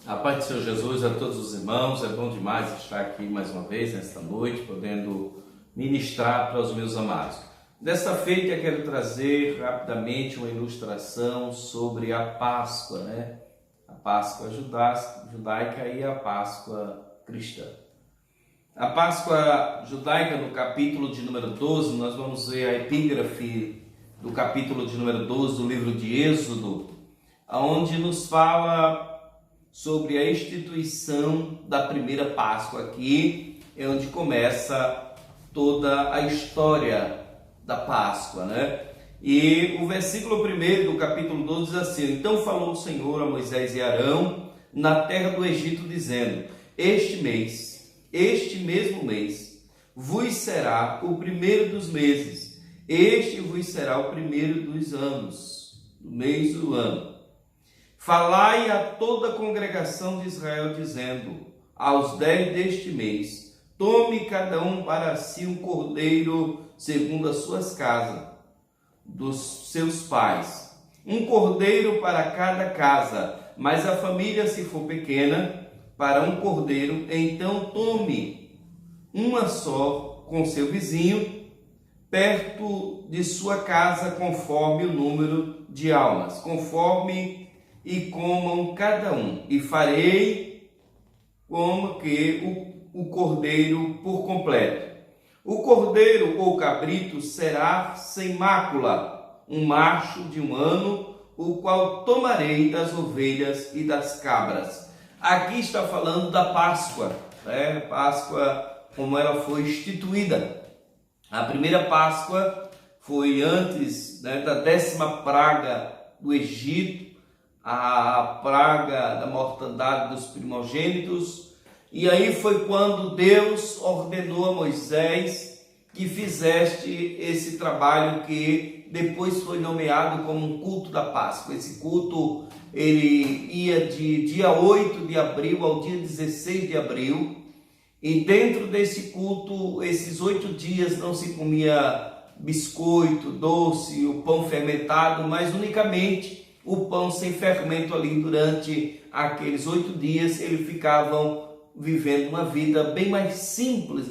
A paz do Senhor Jesus a todos os irmãos, é bom demais estar aqui mais uma vez nesta noite, podendo ministrar para os meus amados. Desta feita eu quero trazer rapidamente uma ilustração sobre a Páscoa, A Páscoa judaica e a Páscoa cristã. A Páscoa judaica, no capítulo de número 12, nós vamos ver a epígrafe do capítulo de número 12 do livro de Êxodo, onde nos fala sobre a instituição da primeira Páscoa. Aqui é onde começa toda a história da Páscoa, E o versículo 1 do capítulo 12 diz assim: Então falou o Senhor a Moisés e Arão na terra do Egito, dizendo: Este mesmo mês, vos será o primeiro dos meses, este vos será o primeiro dos anos, do mês do ano. Falai a toda a congregação de Israel, dizendo: aos 10 deste mês, tome cada um para si um cordeiro segundo as suas casas, dos seus pais, um cordeiro para cada casa, mas a família, se for pequena, para um cordeiro, então tome uma só com seu vizinho, perto de sua casa, conforme o número de almas, e comam cada um, e farei como que o cordeiro por completo. O cordeiro ou cabrito será sem mácula, um macho de 1 ano, o qual tomarei das ovelhas e das cabras. Aqui está falando da Páscoa, Páscoa como ela foi instituída. A primeira Páscoa foi antes da 10ª praga do Egito, a praga da mortandade dos primogênitos, e aí foi quando Deus ordenou a Moisés que fizesse esse trabalho que depois foi nomeado como um culto da Páscoa. Esse culto ele ia de dia 8 de abril ao dia 16 de abril, e dentro desse culto, esses 8 dias não se comia biscoito, doce, o pão fermentado, mas unicamente o pão sem fermento ali. Durante aqueles 8 dias eles ficavam vivendo uma vida bem mais simples,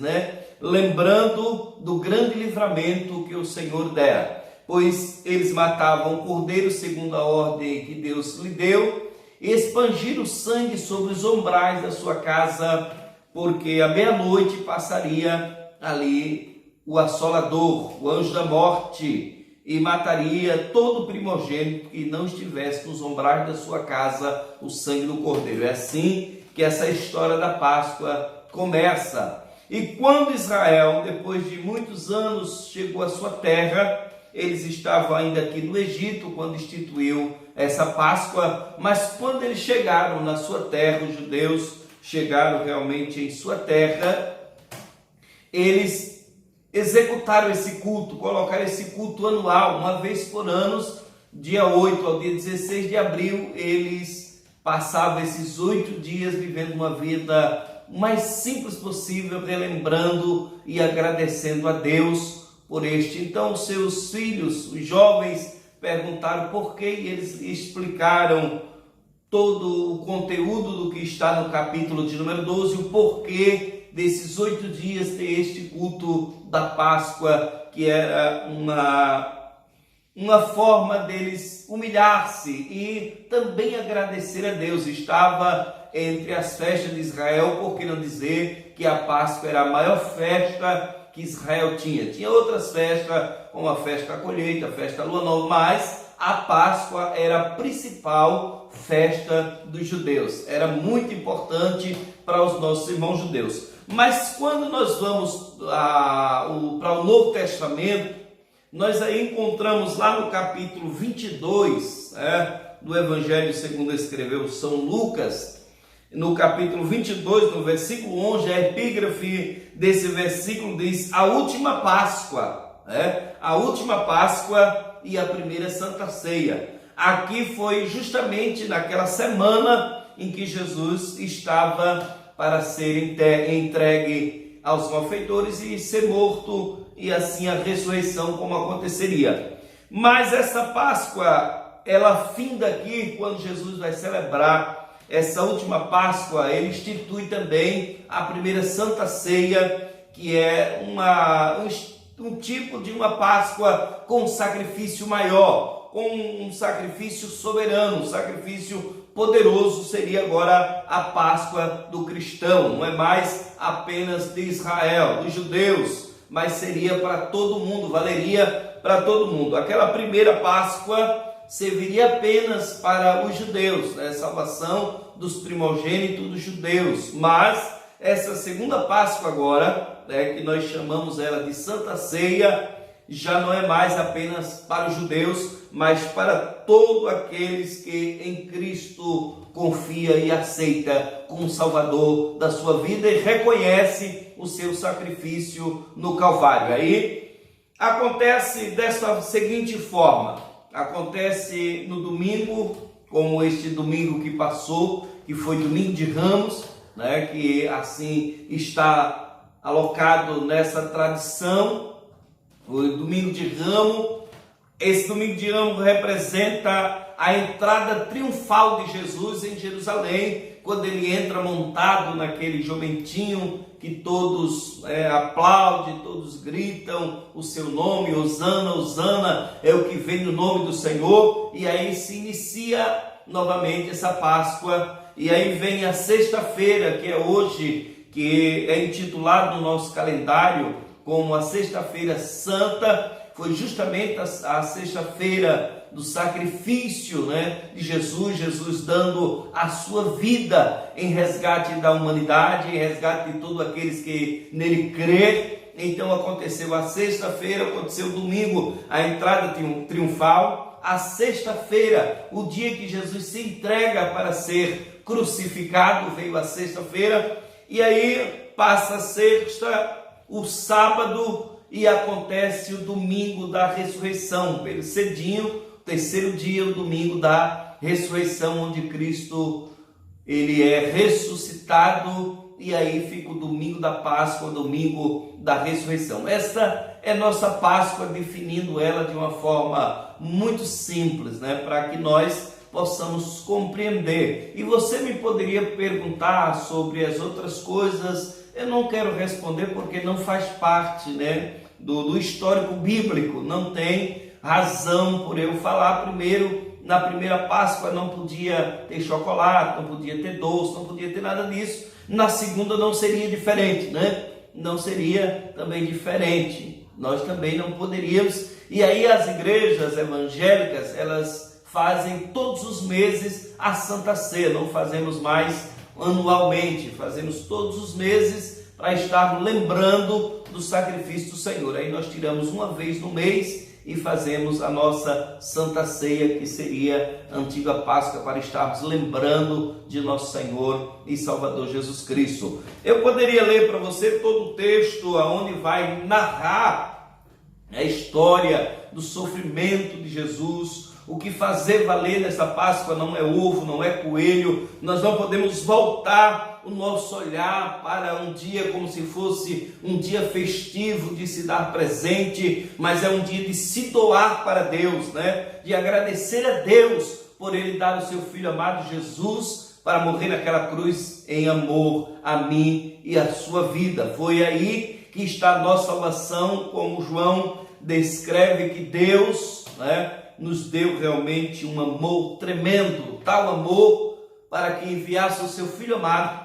Lembrando do grande livramento que o Senhor dera, pois eles matavam o cordeiro segundo a ordem que Deus lhe deu, e expangiram o sangue sobre os umbrais da sua casa, porque à meia-noite passaria ali o assolador, o anjo da morte, e mataria todo primogênito que não estivesse nos umbrais da sua casa, o sangue do cordeiro. É assim que essa história da Páscoa começa. E quando Israel, depois de muitos anos, chegou à sua terra, eles estavam ainda aqui no Egito quando instituiu essa Páscoa, mas quando eles chegaram na sua terra, os judeus chegaram realmente em sua terra, eles executaram esse culto, colocaram esse culto anual, uma vez por ano, dia 8 ao dia 16 de abril, eles passavam esses 8 dias vivendo uma vida mais simples possível, relembrando e agradecendo a Deus por este. Então, seus filhos, os jovens, perguntaram por quê, e eles explicaram todo o conteúdo do que está no capítulo de número 12, o porquê desses 8 dias ter este culto da Páscoa, que era uma forma deles humilhar-se e também agradecer a Deus. Estava entre as festas de Israel, por que não dizer que a Páscoa era a maior festa que Israel tinha. Tinha outras festas, como a festa da colheita, a festa da lua nova, mas a Páscoa era a principal festa dos judeus. Era muito importante para os nossos irmãos judeus. Mas quando nós vamos para o Novo Testamento, nós aí encontramos lá no capítulo 22 do Evangelho segundo escreveu São Lucas, no capítulo 22, no versículo 11, a epígrafe desse versículo diz: a última Páscoa, a última Páscoa e a primeira Santa Ceia. Aqui foi justamente naquela semana em que Jesus estava para ser entregue aos malfeitores e ser morto, e assim a ressurreição como aconteceria. Mas essa Páscoa, ela finda aqui quando Jesus vai celebrar essa última Páscoa, ele institui também a primeira Santa Ceia, que é um tipo de uma Páscoa com um sacrifício maior, com um sacrifício soberano, um sacrifício poderoso. Seria agora a Páscoa do cristão, não é mais apenas de Israel, dos judeus, mas seria para todo mundo, valeria para todo mundo. Aquela primeira Páscoa serviria apenas para os judeus, né? Salvação dos primogênitos dos judeus. Mas essa segunda Páscoa agora, né, que nós chamamos ela de Santa Ceia, já não é mais apenas para os judeus, mas para todos aqueles que em Cristo confia e aceita como Salvador da sua vida e reconhece o seu sacrifício no Calvário. Aí acontece dessa seguinte forma: acontece no domingo, como este domingo que passou, que foi domingo de Ramos, né, que assim está alocado nessa tradição. O domingo de Ramos, esse domingo de Ramos representa a entrada triunfal de Jesus em Jerusalém, quando ele entra montado naquele jumentinho que todos aplaudem, todos gritam o seu nome, Hosana, Hosana, é o que vem no nome do Senhor. E aí se inicia novamente essa Páscoa, e aí vem a sexta-feira, que é hoje, que é intitulado no nosso calendário como a Sexta-feira Santa. Foi justamente a sexta-feira do sacrifício, né, de Jesus dando a sua vida em resgate da humanidade, em resgate de todos aqueles que nele crê. Então aconteceu a sexta-feira, aconteceu o domingo, a entrada triunfal. A sexta-feira, o dia que Jesus se entrega para ser crucificado, veio a sexta-feira, e aí passa a sexta, o sábado, e acontece o domingo da ressurreição, pelo cedinho, terceiro dia, o domingo da ressurreição, onde Cristo ele é ressuscitado, e aí fica o domingo da Páscoa, o domingo da ressurreição. Esta é nossa Páscoa, definindo ela de uma forma muito simples, né, para que nós possamos compreender. E você me poderia perguntar sobre as outras coisas. Eu não quero responder porque não faz parte, né, do histórico bíblico. Não tem razão por eu falar. Primeiro, na primeira Páscoa não podia ter chocolate, não podia ter doce, não podia ter nada disso. Na segunda não seria diferente, né? Não seria também diferente. Nós também não poderíamos. E aí as igrejas evangélicas, elas fazem todos os meses a Santa Ceia. Não fazemos mais anualmente, fazemos todos os meses para estarmos lembrando do sacrifício do Senhor. Aí nós tiramos uma vez no mês e fazemos a nossa Santa Ceia, que seria a antiga Páscoa, para estarmos lembrando de nosso Senhor e Salvador Jesus Cristo. Eu poderia ler para você todo o texto onde vai narrar a história do sofrimento de Jesus. O que fazer valer nessa Páscoa não é ovo, não é coelho. Nós não podemos voltar o nosso olhar para um dia como se fosse um dia festivo de se dar presente, mas é um dia de se doar para Deus, né? De agradecer a Deus por Ele dar o seu Filho amado Jesus para morrer naquela cruz em amor a mim e a sua vida. Foi aí que está a nossa salvação, como João descreve que Deus, né, nos deu realmente um amor tremendo, tal amor para que enviasse o seu Filho amado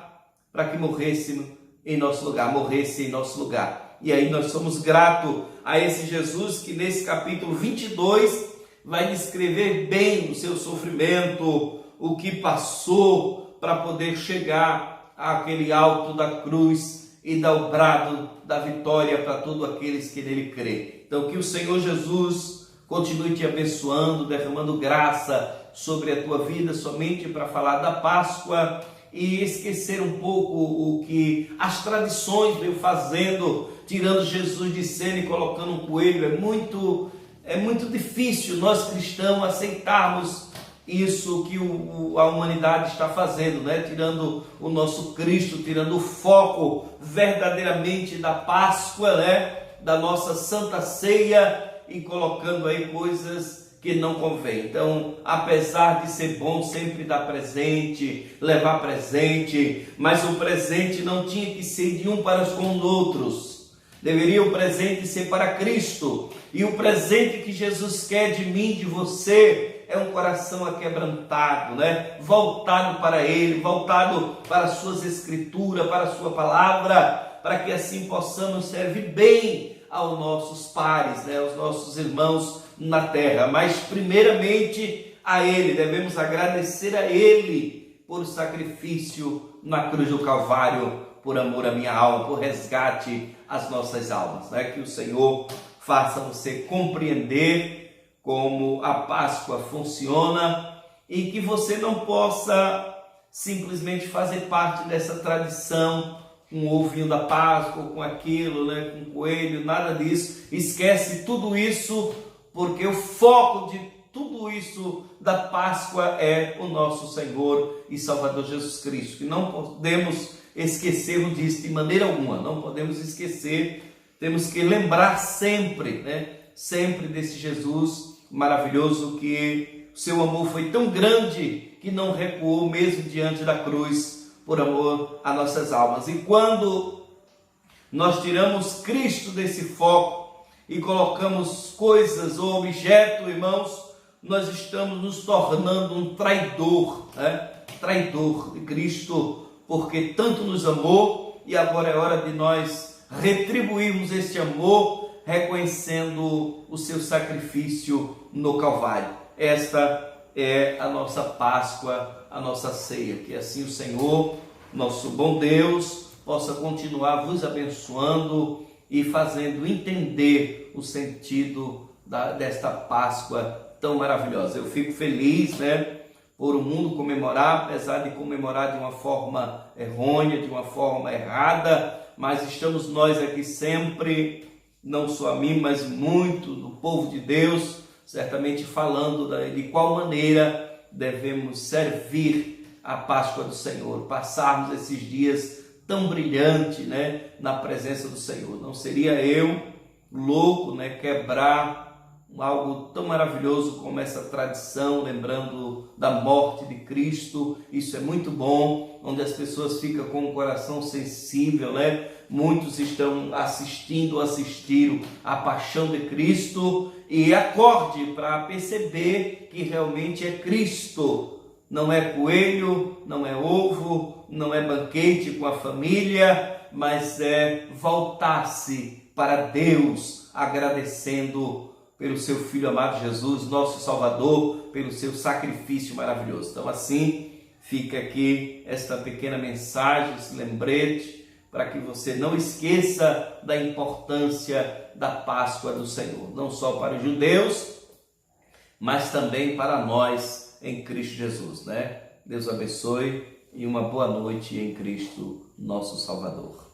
para que morresse em nosso lugar, E aí nós somos gratos a esse Jesus que nesse capítulo 22 vai descrever bem o seu sofrimento, o que passou para poder chegar àquele alto da cruz e dar o brado da vitória para todos aqueles que nele crê. Então que o Senhor Jesus continue te abençoando, derramando graça sobre a tua vida, somente para falar da Páscoa e esquecer um pouco o que as tradições veio fazendo, tirando Jesus de cena e colocando um coelho. É muito difícil nós cristãos aceitarmos isso que a humanidade está fazendo, né? Tirando o nosso Cristo, tirando o foco verdadeiramente da Páscoa, né? Da nossa Santa Ceia, e colocando aí coisas que não convém. Então, apesar de ser bom sempre dar presente, levar presente, mas o presente não tinha que ser de um para com os outros. Deveria o presente ser para Cristo. E o presente que Jesus quer de mim, de você, é um coração aquebrantado, né? Voltado para Ele, voltado para as suas escrituras, para a sua palavra, para que assim possamos servir bem aos nossos pares, né? Aos nossos irmãos na terra. Mas primeiramente a Ele, devemos agradecer a Ele por sacrifício na cruz do Calvário, por amor à minha alma, por resgate às nossas almas, né? Que o Senhor faça você compreender como a Páscoa funciona e que você não possa simplesmente fazer parte dessa tradição com o ovinho da Páscoa, com aquilo, né? Com o coelho, nada disso. Esquece tudo isso, porque o foco de tudo isso da Páscoa é o nosso Senhor e Salvador Jesus Cristo, que não podemos esquecermos disso de maneira alguma, não podemos esquecer, temos que lembrar sempre, né? Sempre desse Jesus maravilhoso, que o seu amor foi tão grande que não recuou mesmo diante da cruz por amor a nossas almas. E quando nós tiramos Cristo desse foco e colocamos coisas ou objetos, irmãos, nós estamos nos tornando um traidor, né? Traidor de Cristo, porque tanto nos amou e agora é hora de nós retribuirmos esse amor reconhecendo o seu sacrifício no Calvário. Esta é a nossa Páscoa, a nossa ceia. Que assim o Senhor, nosso bom Deus, possa continuar vos abençoando e fazendo entender o sentido desta Páscoa tão maravilhosa. Eu fico feliz, né, por o mundo comemorar, apesar de comemorar de uma forma errônea, de uma forma errada, mas estamos nós aqui sempre, não só a mim, mas muito do povo de Deus, certamente falando de qual maneira devemos servir a Páscoa do Senhor, passarmos esses dias tão brilhantes, né, na presença do Senhor. Não seria eu louco, né, quebrar algo tão maravilhoso como essa tradição, lembrando da morte de Cristo. Isso é muito bom, onde as pessoas ficam com o coração sensível, né? Muitos estão assistiram a paixão de Cristo, e acorde para perceber que realmente é Cristo, não é coelho, não é ovo, não é banquete com a família, mas é voltar-se para Deus, agradecendo pelo seu Filho amado Jesus, nosso Salvador, pelo seu sacrifício maravilhoso. Então assim, fica aqui esta pequena mensagem, esse lembrete, para que você não esqueça da importância da Páscoa do Senhor, não só para os judeus, mas também para nós em Cristo Jesus, né? Deus abençoe e uma boa noite em Cristo, nosso Salvador.